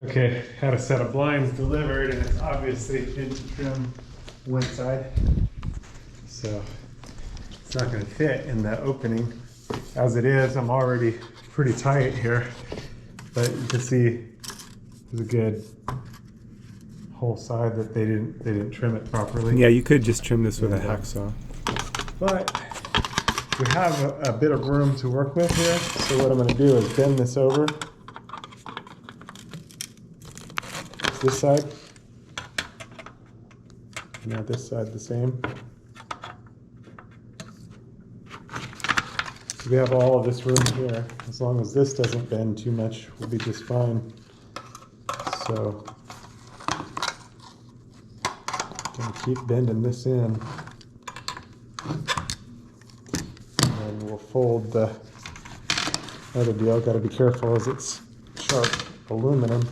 Okay, had a set of blinds delivered and it's obviously didn't trim one side. So it's not gonna fit in the opening. As it is, I'm already pretty tight here. But you can see there's a good whole side that they didn't trim it properly. Yeah, you could just trim this with a hacksaw. But we have a bit of room to work with here. So what I'm gonna do is bend this over. This side. Now this side the same. So we have all of this room here. As long as this doesn't bend too much, we'll be just fine. So gonna keep bending this in. And then we'll fold the other deal. Gotta be careful as it's sharp aluminum.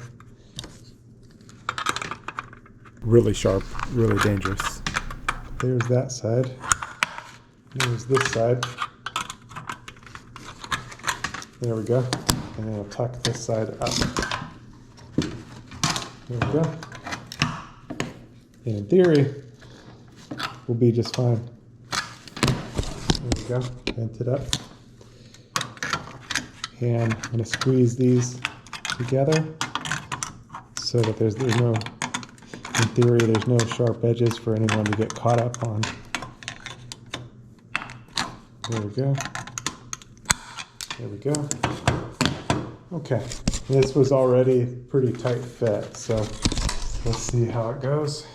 Really sharp, really dangerous. There's that side. There's this side. There we go. And then I'll tuck this side up. There we go. And in theory, we'll be just fine. There we go. Bent it up. And I'm going to squeeze these together so that there's no, in theory, there's no sharp edges for anyone to get caught up on. There we go. There we go. Okay, this was already pretty tight fit, so let's see how it goes.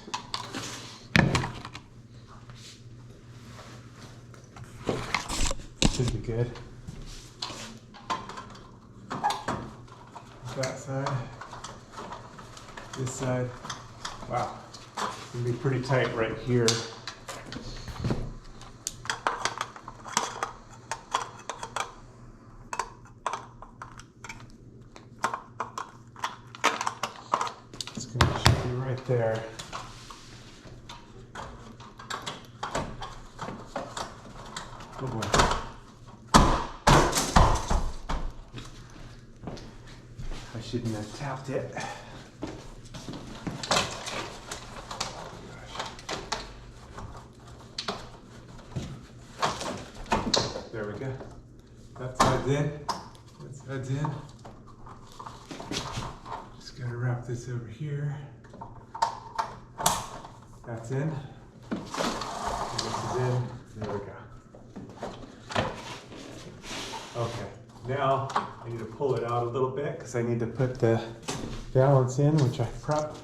Should be good. That side, this side. Wow, it's gonna be pretty tight right here. Should be right there. Oh boy. I shouldn't have tapped it. There we go. That side's in. That side's in. Just gotta wrap this over here. That's in. And this is in. There we go. Okay. Now I need to pull it out a little bit because I need to put the balance in, which I prepped.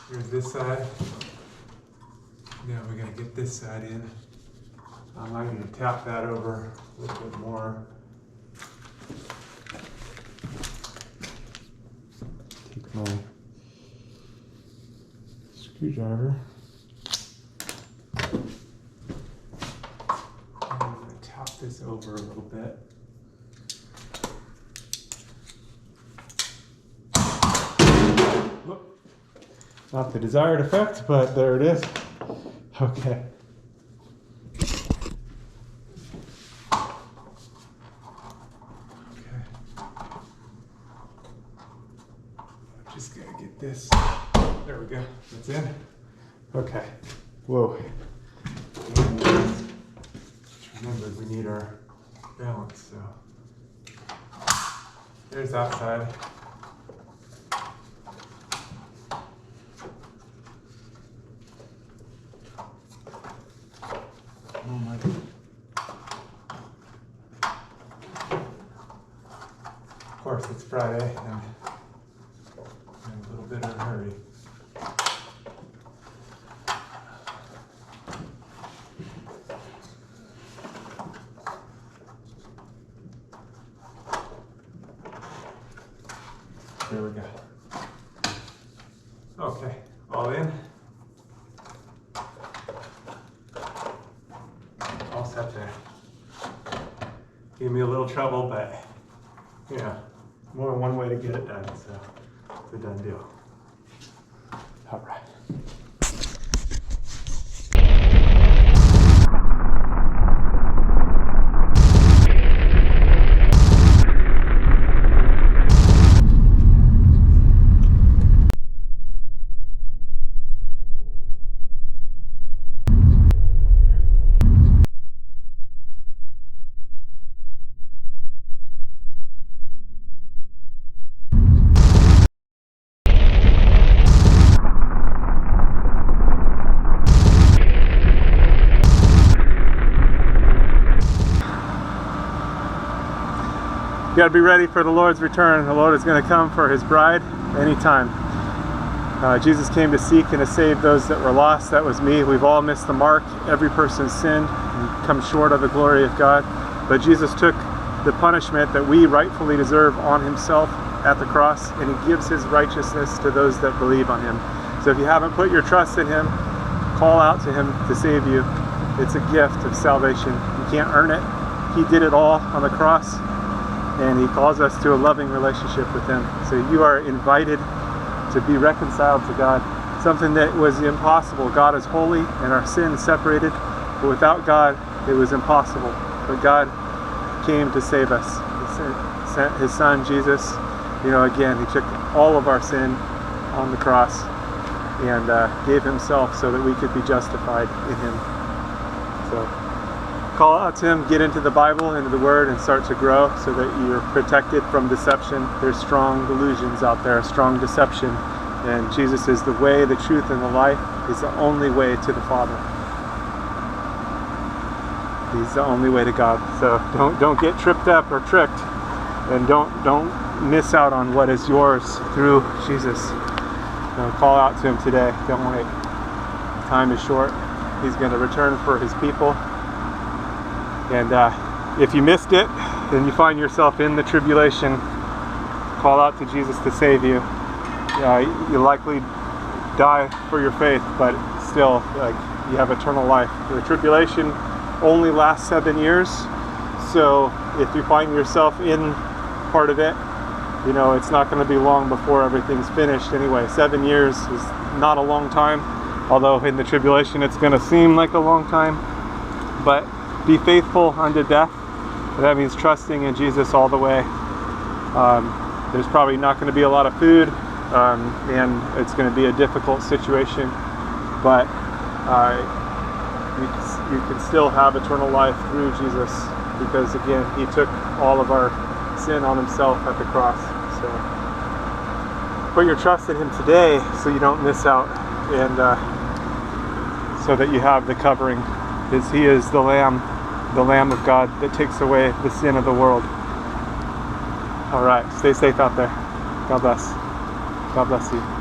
Here's this side. Now we gotta get this side in. I'm going to tap that over a little bit more. Take my screwdriver. I'm going to tap this over a little bit. Whoop. Not the desired effect, but there it is. Okay. Just gotta get this. There we go. That's in. Okay. Whoa. Remember, we need our balance, so. There's that side. Oh my God. Of course, it's Friday, and I'm a little bit in a hurry. There we go. Okay, all in. All set there. Gave me a little trouble, but yeah, more than one way to get it done, so it's a done deal. All right. got to be ready for the Lord's return. The Lord is going to come for his bride anytime. Jesus came to seek and to save those that were lost. That was me. We've all missed the mark. Every person's sinned and come short of the glory of God. But Jesus took the punishment that we rightfully deserve on himself at the cross, and he gives his righteousness to those that believe on him. So if you haven't put your trust in him, call out to him to save you. It's a gift of salvation. You can't earn it. He did it all on the cross, and he calls us to a loving relationship with him. So you are invited to be reconciled to God, something that was impossible. God is holy and our sin separated, but without God it was impossible. But God came to save us. He sent his son Jesus. Again, he took all of our sin on the cross and gave himself so that we could be justified in him. So call out to him, get into the Bible, into the Word, and start to grow so that you're protected from deception. There's strong delusions out there, strong deception, and Jesus is the way, the truth, and the life. He's the only way to the Father. He's the only way to God. So don't get tripped up or tricked, and don't miss out on what is yours through Jesus. Call out to him today. Don't wait. Time is short. He's going to return for his people. And if you missed it, and you find yourself in the tribulation, call out to Jesus to save you. You'll likely die for your faith, but still, you have eternal life. The tribulation only lasts 7 years, so if you find yourself in part of it, it's not going to be long before everything's finished anyway. 7 years is not a long time, although in the tribulation it's going to seem like a long time. But be faithful unto death. That means trusting in Jesus all the way. There's probably not going to be a lot of food, and it's going to be a difficult situation, but you can still have eternal life through Jesus, because again, he took all of our sin on himself at the cross. So put your trust in him today so you don't miss out, and so that you have the covering, because he is the Lamb of God that takes away the sin of the world. All right, stay safe out there. God bless. God bless you.